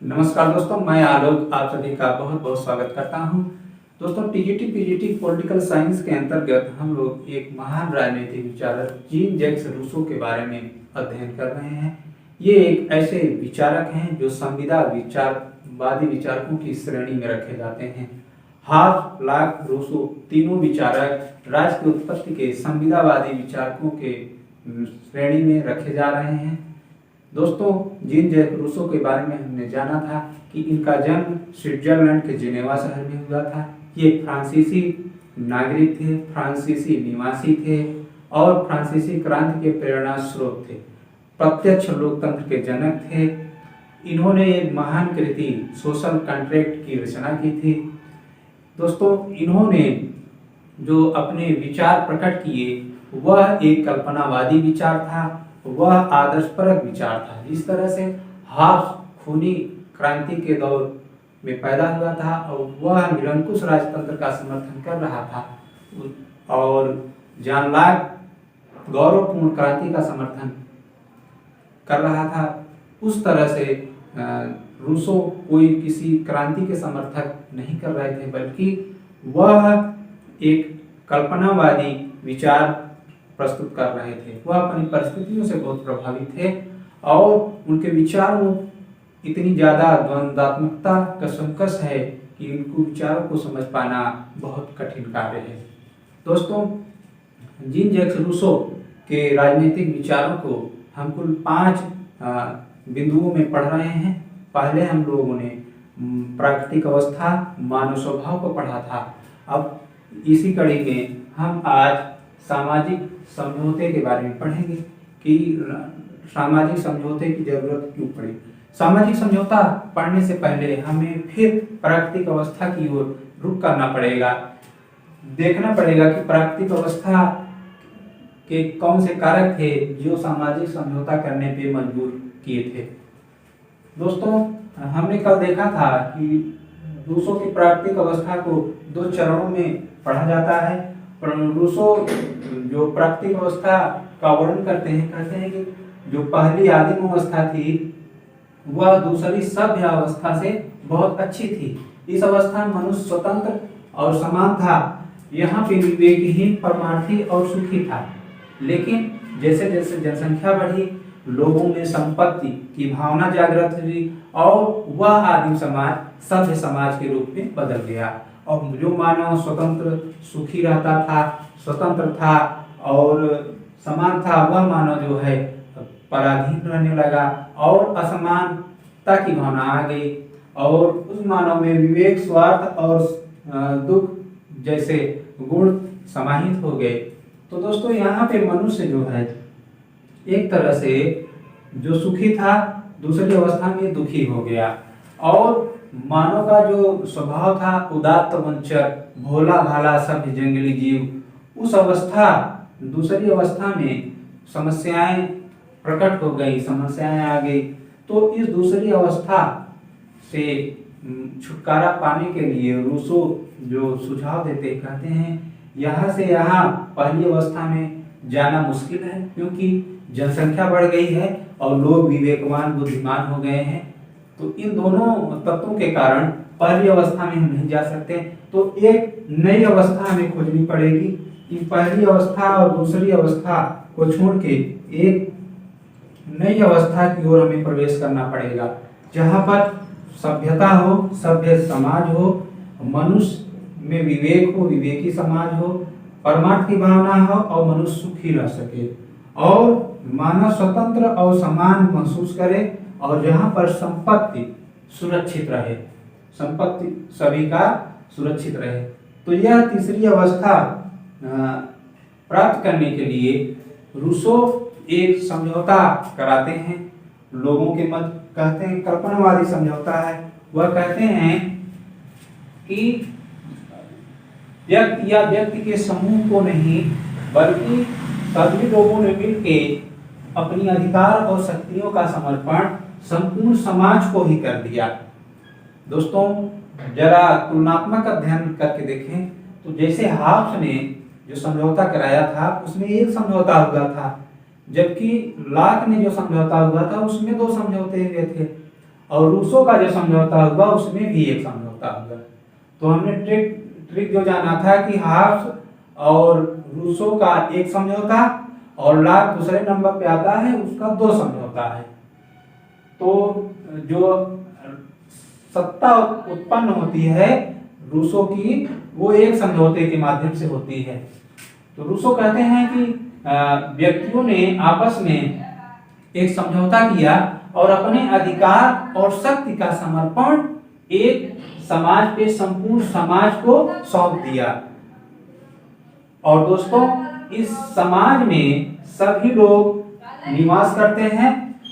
नमस्कार दोस्तों, मैं आलोक आप सभी का बहुत बहुत स्वागत करता हूं। दोस्तों, टीजीटी पीजीटी पॉलिटिकल साइंस के अंतर्गत हम लोग एक महान राजनीतिक विचारक जीन जैक्स रूसो के बारे में अध्ययन कर रहे हैं। ये एक ऐसे विचारक हैं जो संविदा विचारवादी विचारकों की श्रेणी में रखे जाते हैं। हाफ लाक रूसो तीनों विचारक राष्ट्र की उत्पत्ति के संविदावादी विचारकों के श्रेणी में रखे जा रहे हैं। दोस्तों, जीन जैक रूसो के बारे में हमने जाना था कि इनका जन्म स्विट्जरलैंड के जिनेवा शहर में हुआ था। ये फ्रांसीसी नागरिक थे, फ्रांसीसी निवासी थे और फ्रांसीसी क्रांति के प्रेरणा स्रोत थे। प्रत्यक्ष लोकतंत्र के जनक थे। इन्होंने एक महान कृति सोशल कॉन्ट्रैक्ट की रचना की थी। दोस्तों, इन्होंने जो अपने विचार प्रकट किए वह एक कल्पनावादी विचार था, वह आदर्शपरक विचार था। जिस तरह से हाफ खूनी क्रांति के दौर में पैदा हुआ था और वह निरंकुश राजतंत्र का समर्थन कर रहा था और जॉन लॉक गौरवपूर्ण क्रांति का समर्थन कर रहा था, उस तरह से रूसो कोई किसी क्रांति के समर्थक नहीं कर रहे थे, बल्कि वह एक कल्पनावादी विचार प्रस्तुत कर रहे थे। वह अपनी परिस्थितियों से बहुत प्रभावित थे और उनके विचारों इतनी ज्यादा द्वंद्वात्मकता का संकस है कि उनको विचारों को समझ पाना बहुत कठिन कार्य है। दोस्तों, जीन जैक्स रूसो के राजनीतिक विचारों को हम कुल 5 बिंदुओं में पढ़ रहे हैं। पहले हम लोगों ने प्राकृतिक अवस्था, मानव स्वभाव को पढ़ा था। अब इसी कड़ी में हम आज सामाजिक समझौते के बारे में पढ़ेंगे कि सामाजिक समझौते की जरूरत क्यों पड़ी। सामाजिक समझौता पढ़ने से पहले हमें फिर प्राकृतिक अवस्था की ओर रुख करना पड़ेगा। देखना पड़ेगा कि प्राकृतिक अवस्था के कौन से कारक थे जो सामाजिक समझौता करने पे मजबूर किए थे। दोस्तों, हमने कल देखा था कि रूसो की प्राकृतिक अवस्था को 2 चरणों में पढ़ा जाता है। रूसो जो प्राकृतिक अवस्था का वर्णन करते हैं, कहते हैं कि जो पहली आदिम अवस्था थी वह दूसरी सभ्य अवस्था से बहुत अच्छी थी। इस अवस्था में मनुष्य स्वतंत्र और समान था। यहाँ पे विवेकहीन, परमार्थी और सुखी था। लेकिन जैसे जैसे जनसंख्या बढ़ी, लोगों में संपत्ति की भावना जागृत हुई और वह आदिम समाज सभ्य समाज के रूप में बदल गया। और जो मानव स्वतंत्र सुखी रहता था, स्वतंत्र था और समान था, वह मानव जो है पराधीन रहने लगा और असमानता की भावना आ गई और उस मानव में विवेक, स्वार्थ और दुख जैसे गुण समाहित हो गए। तो दोस्तों, यहाँ पे मनुष्य जो है एक तरह से जो सुखी था दूसरी अवस्था में दुखी हो गया और मानव का जो स्वभाव था उदात्त वंचक, भोला भाला सभ्य जंगली जीव, उस अवस्था दूसरी अवस्था में समस्याएं प्रकट हो गई, समस्याएं आ गई। तो इस दूसरी अवस्था से छुटकारा पाने के लिए रूसो जो सुझाव देते कहते हैं, यहाँ से यहाँ पहली अवस्था में जाना मुश्किल है क्योंकि जनसंख्या बढ़ गई है और लोग विवेकवान, बुद्धिमान हो गए हैं। तो इन दोनों तत्वों के कारण पहली अवस्था में हम नहीं जा सकते। तो एक नई अवस्था हमें खोजनी पड़ेगी। कि पहली अवस्था और दूसरी अवस्था को छोड़ के एक नई अवस्था की ओर हमें प्रवेश करना पड़ेगा, जहाँ पर सभ्यता हो, सभ्य समाज हो, मनुष्य में विवेक हो, विवेकी समाज हो, परमार्थ की भावना हो और मनुष्य सुखी रह सके और मानव स्वतंत्र और समान महसूस करे और जहाँ पर संपत्ति सुरक्षित रहे, संपत्ति सभी का सुरक्षित रहे। तो यह तीसरी अवस्था प्राप्त करने के लिए रूसो एक समझौता कराते हैं। लोगों के मत कहते हैं कल्पनावादी समझौता है। वह कहते हैं कि व्यक्ति या व्यक्ति के समूह को नहीं बल्कि सभी लोगों ने मिलकर अपनी अधिकार और शक्तियों का समर्पण संपूर्ण समाज को ही कर दिया। दोस्तों, जरा तुलनात्मक अध्ययन करके देखें तो जैसे हाफ्स ने जो समझौता कराया था उसमें एक समझौता हुआ था, जबकि लॉक ने जो समझौता हुआ था उसमें 2 समझौते हुए थे। और रूसों का जो समझौता हुआ उसमें भी एक समझौता हुआ। तो हमने ट्रिक जो जाना था कि हाफ्स और रूसों का एक समझौता और लाक दूसरे नंबर पे आता है, उसका 2 समझौता है। तो जो सत्ता उत्पन्न होती है रूसों की, वो एक समझौते के माध्यम से होती है। तो रूसों कहते हैं कि व्यक्तियों ने आपस में एक समझौता किया और अपने अधिकार और शक्ति का समर्पण एक समाज पे, संपूर्ण समाज को सौंप दिया। और दोस्तों, इस समाज में सभी लोग निवास करते हैं,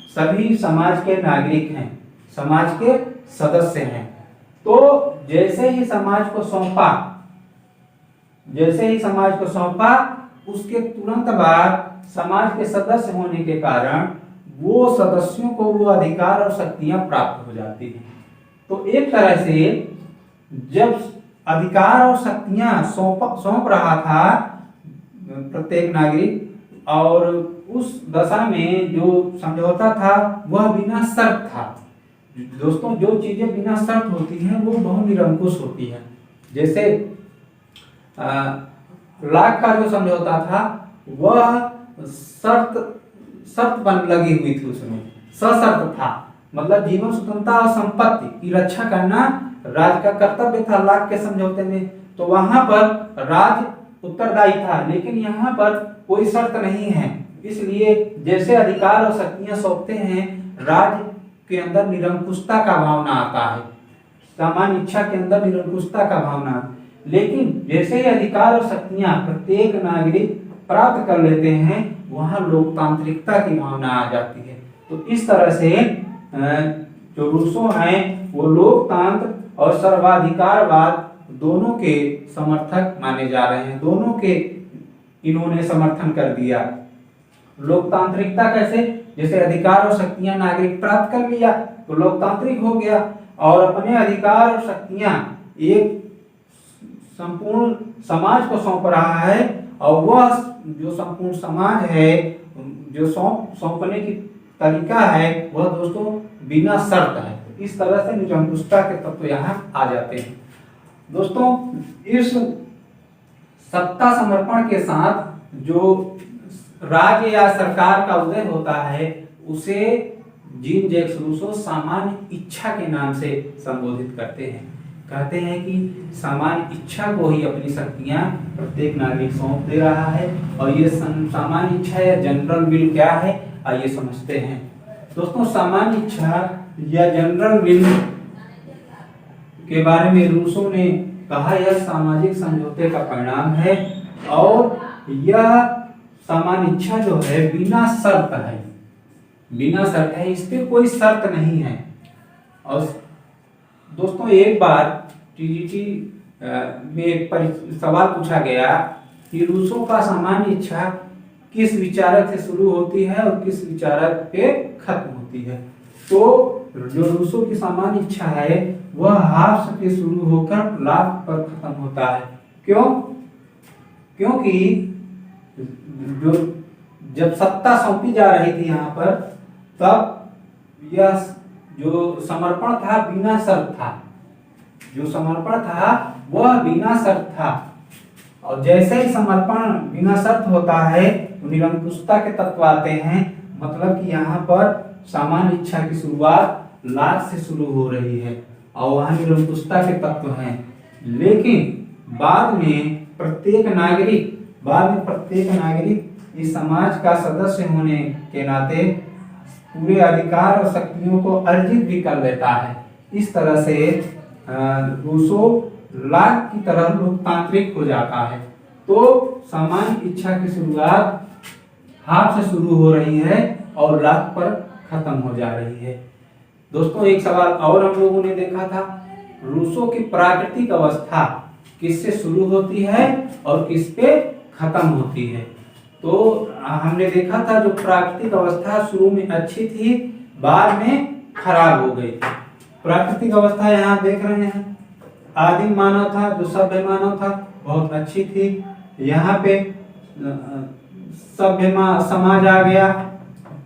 सभी समाज के नागरिक हैं, समाज के सदस्य हैं। तो जैसे ही समाज को सौंपा, उसके तुरंत बाद समाज के सदस्य होने के कारण वो सदस्यों को वो अधिकार और शक्तियां प्राप्त हो जाती हैं। तो एक तरह से जब अधिकार और शक्तियां सौंप रहा था प्रत्येक नागरिक, और उस दशा में जो समझौता था वह बिना शर्त था। दोस्तों, जो चीजें बिना शर्त होती हैं वो बहुत निरंकुश होती है। जैसे लाक का जो समझौता था वह शर्त बन लगी हुई थी, उसमें सशर्त था, मतलब जीवन स्वतंत्रता और संपत्ति की रक्षा करना राज्य का कर्तव्य था लाक के समझौते में। तो वहां पर राज्य उत्तरदायी था, लेकिन यहाँ पर कोई शर्त नहीं है। इसलिए जैसे अधिकार और शक्तियां सौंपते हैं, राज्य के अंदर निरंकुशता का भावना आता है, सामान्य इच्छा के अंदर निरंकुशता का भावना। लेकिन जैसे ही अधिकार और शक्तियां प्रत्येक नागरिक प्राप्त कर लेते हैं, वहां लोकतांत्रिकता की भावना आ जाती है। तो इस तरह से जो रूसों हैं वो लोकतंत्र और सर्वाधिकारवाद दोनों के समर्थक माने जा रहे हैं, दोनों के इन्होंने समर्थन कर दिया। लोकतांत्रिकता कैसे? जैसे अधिकार और शक्तियां नागरिक प्राप्त कर लिया तो लोकतांत्रिक हो गया, और अपने अधिकार और शक्तियां एक संपूर्ण समाज को सौंप रहा है, और वह जो संपूर्ण समाज है, जो सौंपने की तरीका है वह दोस्तों बिना शर्त है। इस तरह से निरंकुशता के तत्व यहाँ आ जाते हैं। दोस्तों, इस सत्ता समर्पण के साथ जो राज्य या सरकार का उदय होता है, उसे जीन जैक्स रूसो सामान्य इच्छा के नाम से संबोधित करते हैं। कहते हैं कि सामान्य इच्छा को ही अपनी शक्तियां प्रत्येक नागरिक सौंप दे रहा है। और ये सामान्य इच्छा या जनरल विल क्या है, आइए समझते हैं। दोस्तों, सामान्य इच्छा या जनरल विल के बारे में रूसो ने कहा यह सामाजिक समझौते का परिणाम है, और यह सामान्य इच्छा जो है बिना शर्त है, इस पर कोई शर्त नहीं है। और दोस्तों, एक बार टीजीटी में एक सवाल पूछा गया कि रूसों का सामान्य इच्छा किस विचारक से शुरू होती है और किस विचारक पे खत्म होती है। तो जो रूसों की सामान्य इच्छा है वह हाफ्स से शुरू होकर लाक पर खत्म होता है। क्यों? क्योंकि जो जब सत्ता सौंपी जा रही थी यहाँ पर, तब यह जो समर्पण था बिना शर्त था, वह बिना शर्त था। और जैसे ही समर्पण बिना शर्त होता है तो निरंकुशता के तत्व आते हैं। मतलब कि यहाँ पर सामान्य इच्छा की शुरुआत लाक से शुरू हो रही है और वहाँ निरंकुशता के तत्व हैं। लेकिन बाद में प्रत्येक नागरिक इस समाज का सदस्य होने के नाते पूरे अधिकार और शक्तियों को अर्जित भी कर लेता है। इस तरह से रूसो लाक की तरह लोकतांत्रिक हो जाता है। तो सामान्य इच्छा की शुरुआत हाफ से शुरू हो रही है और लाक पर खत्म हो जा रही है। दोस्तों, एक सवाल और हम लोगों ने देखा था, रूसो की प्राकृतिक अवस्था किससे शुरू होती है और किस पे खत्म होती है। तो हमने देखा था जो प्राकृतिक अवस्था शुरू में अच्छी थी, बाद में खराब हो गई। प्राकृतिक अवस्था यहाँ देख रहे हैं, आदिम मानव था, जो सभ्य मानव था, बहुत अच्छी थी। यहाँ पे सभ्य समाज आ गया,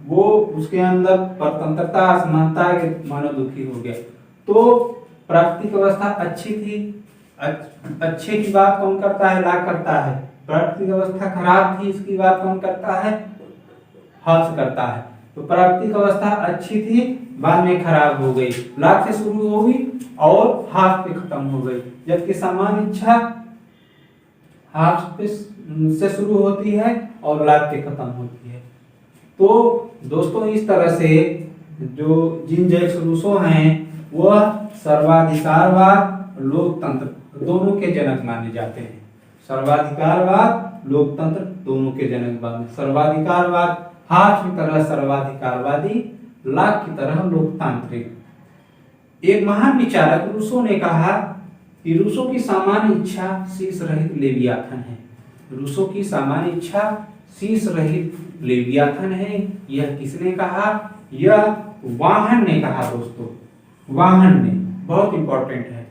वो उसके अंदर परतंत्रता असमानता के मानो दुखी हो गया। तो प्राकृतिक अवस्था अच्छी थी, अच्छे की बात कौन करता है? लाभ करता है। प्राकृतिक अवस्था खराब थी, इसकी बात कौन करता है? हर्ष करता है। तो प्राकृतिक अवस्था अच्छी थी, बाद में खराब हो गई, लाभ से शुरू होगी और हाथ पे खत्म हो गई। जबकि सामान्य इच्छा हाथ पे से शुरू होती है और लाभ पे खत्म होती है। तो दोस्तों इस तरह से जो जीन जैक्स रूसो हैं वह सर्वाधिकारवाद लोकतंत्र दोनों के जनक माने जाते हैं। सर्वाधिकारवाद लोकतंत्र दोनों के जनक माने। सर्वाधिकारवाद हाथ की तरह सर्वाधिकारवादी, लाख की तरह लोकतांत्रिक। एक महान विचारक रूसो ने कहा कि रूसो की सामान्य इच्छा शीश रहित लेवियाथन है। रूसो की सामान्य इच्छा शीश रहित लेवियाथन है। यह किसने कहा? यह वाहन ने कहा दोस्तों, वाहन ने, बहुत इंपॉर्टेंट है।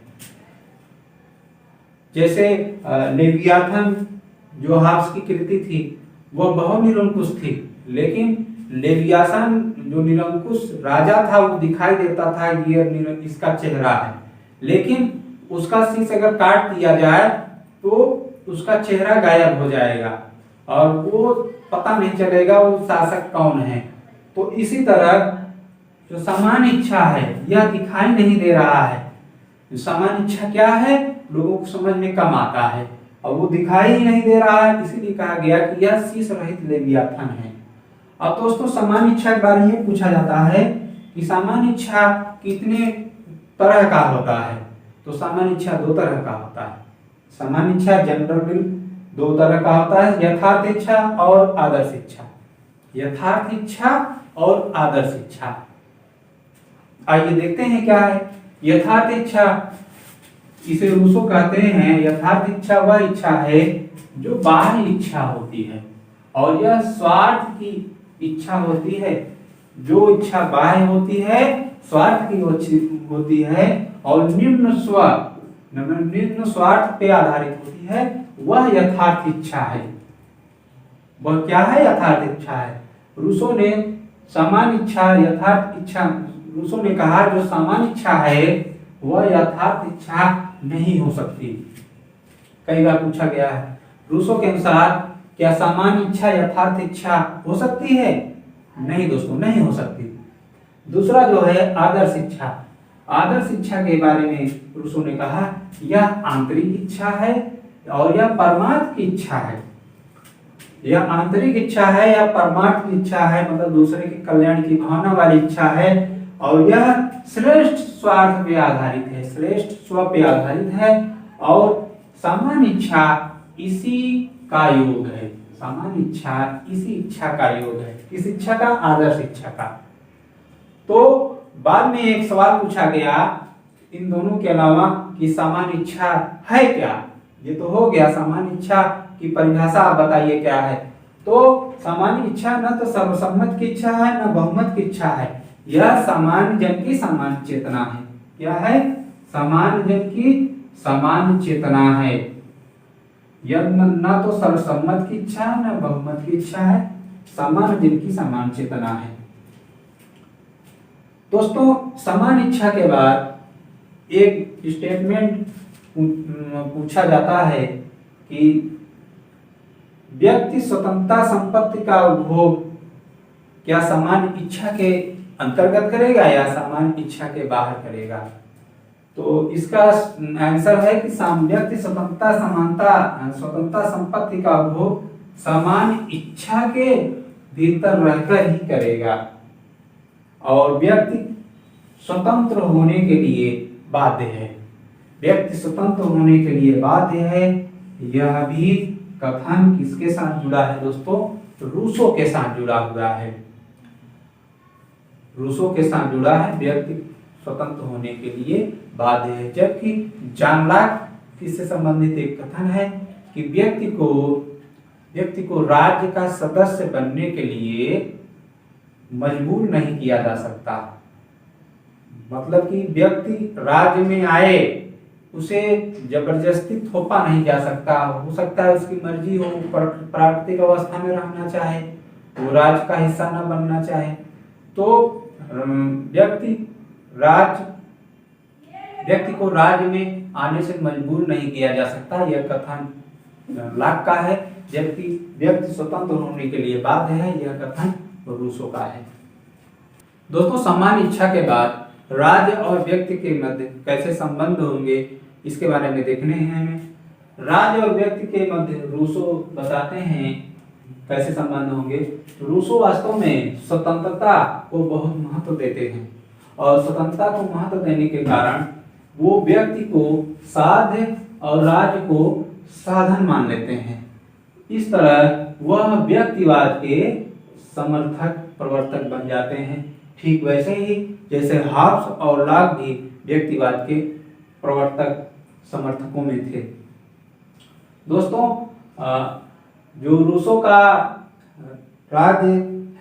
जैसे लेवियाथन जो हाब्स की कृति थी वह बहुत निरंकुश थी, लेकिन लेवियाथन जो निरंकुश राजा था वो दिखाई देता था ये इसका चेहरा है, लेकिन उसका शीश अगर काट दिया जाए तो उसका चेहरा गायब हो जाएगा और वो पता नहीं चलेगा वो शासक कौन है। तो इसी तरह जो सामान्य इच्छा है यह दिखाई नहीं दे रहा है। सामान्य इच्छा क्या है लोगों को समझ में कम आता है और वो दिखाई ही नहीं दे रहा है, इसीलिए कहा गया कि यह शीश रहित लेवियाथन है। अब दोस्तों सामान्य इच्छा के बारे में पूछा जाता है कि सामान्य इच्छा कितने तरह का होता है? तो सामान्य इच्छा दो तरह का होता है। सामान्य इच्छा जनरल विल दो तरह का होता है, यथार्थ इच्छा और आदर्श इच्छा। यथार्थ इच्छा और आदर्श इच्छा, आइए देखते हैं क्या है यथार्थ इच्छा। इसे रूसो कहते हैं यथार्थ इच्छा वह इच्छा है जो बाह्य इच्छा होती है और यह स्वार्थ की इच्छा होती है। जो इच्छा बाह्य होती है स्वार्थ की होती है और निम्न स्वार्थ पे आधारित होती है, वह यथार्थ इच्छा है। वह क्या है? यथार्थ इच्छा है। रूसो ने सामान्य इच्छा यथार्थ इच्छा, रूसो ने कहा जो सामान्य इच्छा है वह यथार्थ इच्छा नहीं हो सकती। कई बार पूछा गया है रूसो के अनुसार क्या सामान्य इच्छा यथार्थ इच्छा हो सकती है? नहीं दोस्तों, नहीं हो सकती। दूसरा जो है आदर्श इच्छा। आदर्श इच्छा के बारे में रूसो ने कहा यह आंतरिक इच्छा है और यह परमार्थ की इच्छा है। यह आंतरिक इच्छा है या परमार्थ की इच्छा है, मतलब दूसरे के कल्याण की भावना वाली इच्छा है और यह श्रेष्ठ स्वार्थ पे आधारित है, श्रेष्ठ स्व पे आधारित है और सामान्य इच्छा इसी का योग है। सामान्य इच्छा इसी इच्छा का योग है। किस इच्छा का? आदर्श इच्छा का। तो बाद में एक सवाल पूछा गया इन दोनों के अलावा कि सामान्य इच्छा है क्या? ये तो हो गया सामान्य इच्छा की परिभाषा, आप बताइए क्या है? तो सामान्य इच्छा न तो सर्वसम्मत की इच्छा है न बहुमत की इच्छा है, यह सामान्य जन की सामान्य चेतना है। क्या है? सामान्य जन की सामान्य चेतना है। यह न तो सर्वसम्मत की इच्छा है न बहुमत की इच्छा है, सामान्य जन की सामान्य चेतना है। दोस्तों सामान्य इच्छा के बाद एक स्टेटमेंट पूछा जाता है कि व्यक्ति स्वतंत्रता संपत्ति का उपभोग क्या सामान्य इच्छा के अंतर्गत करेगा या सामान्य इच्छा के बाहर करेगा? तो इसका आंसर है कि व्यक्ति स्वतंत्रता संपत्ति का उपभोग सामान्य इच्छा के भीतर रहकर ही करेगा और व्यक्ति स्वतंत्र होने के लिए बाध्य है। व्यक्ति स्वतंत्र होने के लिए बाध्य है। यह भी कथन किसके साथ जुड़ा है दोस्तों? रूसो के साथ जुड़ा हुआ है। रूसो के साथ जुड़ा है, व्यक्ति स्वतंत्र होने के लिए बाध्य है। जबकि जॉन लॉक इससे संबंधित एक कथन है कि व्यक्ति को राज्य का सदस्य बनने के लिए मजबूर नहीं किया जा सकता। मतलब कि व्यक्ति राज्य में आए, उसे जबरदस्ती थोपा नहीं जा सकता। हो सकता है उसकी मर्जी हो, प्राकृतिक अवस्था में रहना चाहे वो राज्य का हिस्सा न बनना चाहे तो व्यक्ति को राज्य में आने से मजबूर नहीं किया जा सकता। यह कथन लॉक का है, जबकि व्यक्ति स्वतंत्र होने के लिए बाध्य है, यह कथन रूसो का है। दोस्तों, समान इच्छा के बाद राज्य और व्यक्ति के मध्य कैसे संबंध होंगे इसके बारे में देखने हैं हमें। राज्य और व्यक्ति के मध्य रूसो बताते हैं कैसे संबंध होंगे। रूसो वास्तव में स्वतंत्रता को बहुत महत्व देते हैं और स्वतंत्रता को महत्व देने के कारण वो व्यक्ति को साध्य और राज्य को साधन मान लेते हैं। इस तरह वह व्यक्तिवाद के समर्थक प्रवर्तक बन जाते हैं। ठीक वैसे ही जैसे हाब्स और लॉक भी व्यक्तिवाद के प्रवर्तक समर्थकों में थे। दोस्तों, जो रूसो का राज्य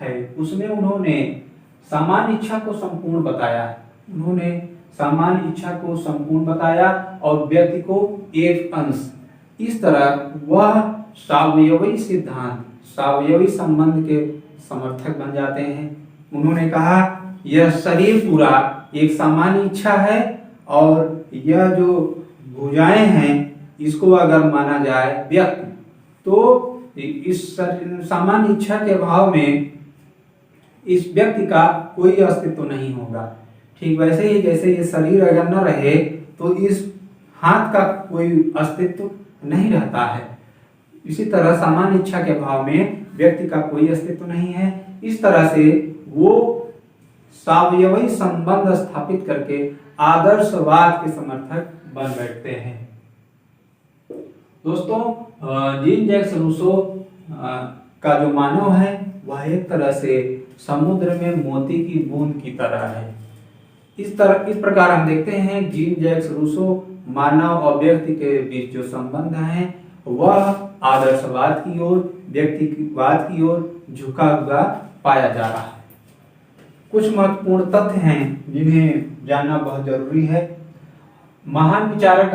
है उसमें उन्होंने सामान्य इच्छा को संपूर्ण बताया। उन्होंने सामान्य इच्छा को संपूर्ण बताया और व्यक्ति को एक अंश। इस तरह वह सावयवी सिद्धांत, सावयवी संबंध के समर्थक बन जाते हैं। उन्होंने कहा यह शरीर पूरा एक सामान्य इच्छा है और यह जो भुजाएं हैं इसको अगर माना जाए व्यक्ति, तो इस सामान्य इच्छा के अभाव में इस व्यक्ति का कोई अस्तित्व नहीं होगा। ठीक वैसे ही जैसे ये शरीर अगर न रहे तो इस हाथ का कोई अस्तित्व नहीं रहता है। इसी तरह सामान्य इच्छा के अभाव में व्यक्ति का कोई अस्तित्व नहीं है। इस तरह से वो सावयवी संबंध स्थापित करके आदर्शवाद के समर्थक बन बैठते हैं। दोस्तों, जीन जैक्स रूसो का जो मानव है वह एक तरह से समुद्र में मोती की बूंद की तरह है। इस प्रकार हम देखते हैं जीन जैक्स रूसो मानव और व्यक्ति के बीच जो संबंध है वह आदर्शवाद की ओर, व्यक्तिवाद की ओर झुका हुआ पाया जा रहा है। कुछ महत्वपूर्ण तथ्य हैं जिन्हें जानना बहुत जरूरी है। महान विचारक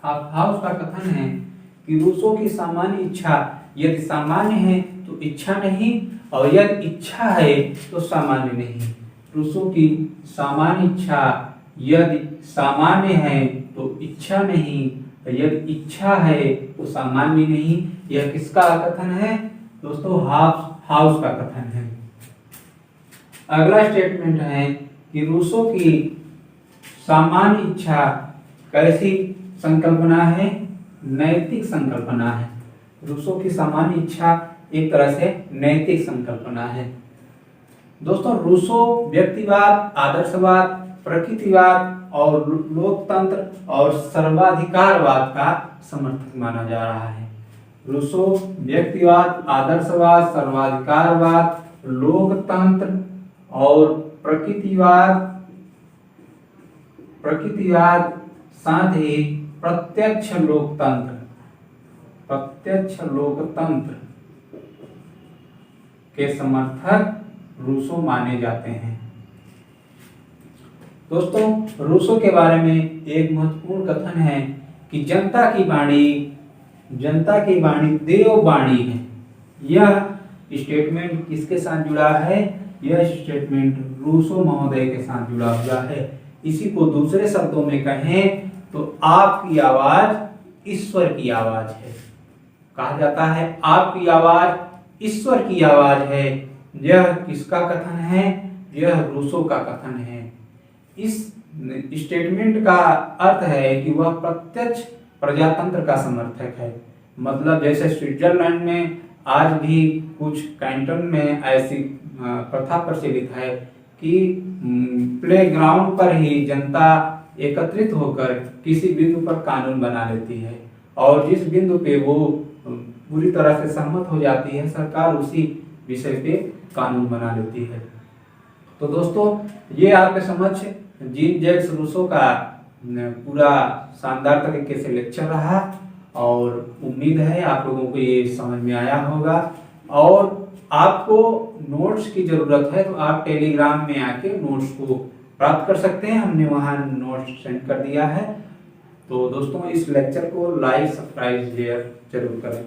हाउस का कथन है कि रूसो की सामान्य इच्छा यदि सामान्य है तो इच्छा नहीं, और यदि इच्छा है तो सामान्य नहीं। रूसो की सामान्य इच्छा यदि सामान्य है तो इच्छा नहीं, यदि इच्छा है तो सामान्य नहीं। यह किसका कथन है दोस्तों? हाउस का कथन है। अगला स्टेटमेंट है कि रूसो की सामान्य इच्छा कैसी संकल्पना है? नैतिक संकल्पना है। रूसो की सामान्य इच्छा एक तरह से नैतिक संकल्पना है। दोस्तों, रूसो व्यक्तिवाद, आदर्शवाद, प्रकृतिवाद और लोकतंत्र और सर्वाधिकारवाद का समर्थक माना जा रहा है। रूसो व्यक्तिवाद, आदर्शवाद, सर्वाधिकारवाद, लोकतंत्र और प्रकृतिवाद साथ ही प्रत्यक्ष लोकतंत्र के समर्थक रूसो माने जाते हैं। दोस्तों, रूसो के बारे में एक महत्वपूर्ण कथन है कि जनता की वाणी देव वाणी है। यह स्टेटमेंट किसके साथ जुड़ा है? यह स्टेटमेंट रूसो महोदय के साथ जुड़ा हुआ है। इसी को दूसरे शब्दों में कहें तो आपकी आवाज ईश्वर की आवाज है। कहा जाता है आपकी आवाज ईश्वर की आवाज है। यह किसका कथन है? यह रूसो का कथन है। इस स्टेटमेंट का अर्थ है कि वह प्रत्यक्ष प्रजातंत्र का समर्थक है। मतलब जैसे स्विट्जरलैंड में आज भी कुछ कैंटन में ऐसी प्रथा प्रचलित है कि प्लेग्राउंड पर ही जनता एकत्रित होकर किसी बिंदु पर कानून बना लेती है और जिस बिंदु पे वो पूरी तरह से सहमत हो जाती है, सरकार उसी विषय पे कानून बना लेती है। तो दोस्तों, ये आपके समक्ष जीन जैक्स रूसो का पूरा शानदार तरीके से लेक्चर रहा और उम्मीद है आप लोगों को ये समझ में आया होगा। और आपको नोट्स की जरूरत है तो आप टेलीग्राम में आके नोट्स को प्राप्त कर सकते हैं। हमने वहाँ नोट्स सेंड कर दिया है। तो दोस्तों, इस लेक्चर को लाइक, सब्सक्राइब, शेयर जरूर करें।